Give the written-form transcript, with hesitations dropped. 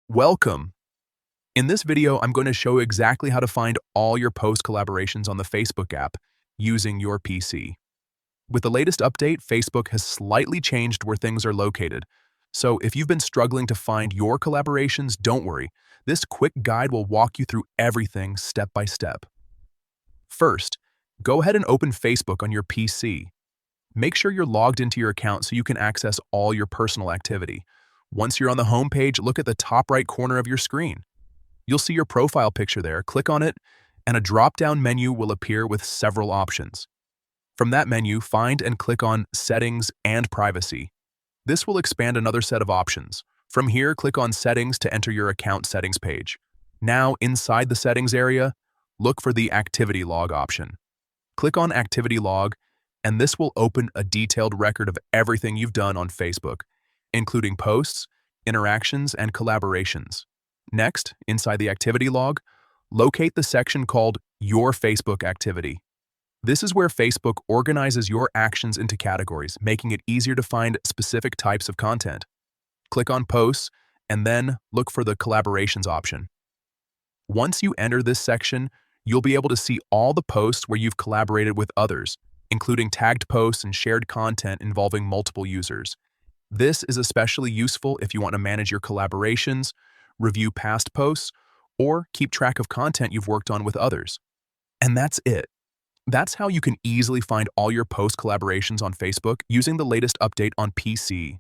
Welcome! In this video, I'm going to show exactly how to find all your post collaborations on the Facebook app using your PC. With the latest update, Facebook has slightly changed where things are located. So if you've been struggling to find your collaborations, don't worry. This quick guide will walk you through everything step by step. First, go ahead and open Facebook on your PC. Make sure you're logged into your account so you can access all your personal activity. Once you're on the home page, look at the top right corner of your screen. You'll see your profile picture there. Click on it, and a drop-down menu will appear with several options. From that menu, find and click on Settings and Privacy. This will expand another set of options. From here, click on Settings to enter your account settings page. Now, inside the settings area, look for the Activity Log option. Click on Activity Log, and this will open a detailed record of everything you've done on Facebook, including posts, interactions, and collaborations. Next, inside the activity log, locate the section called Your Facebook Activity. This is where Facebook organizes your actions into categories, making it easier to find specific types of content. Click on Posts, and then look for the Collaborations option. Once you enter this section, you'll be able to see all the posts where you've collaborated with others, including tagged posts and shared content involving multiple users. This is especially useful if you want to manage your collaborations, review past posts, or keep track of content you've worked on with others. And that's it. That's how you can easily find all your post collaborations on Facebook using the latest update on PC.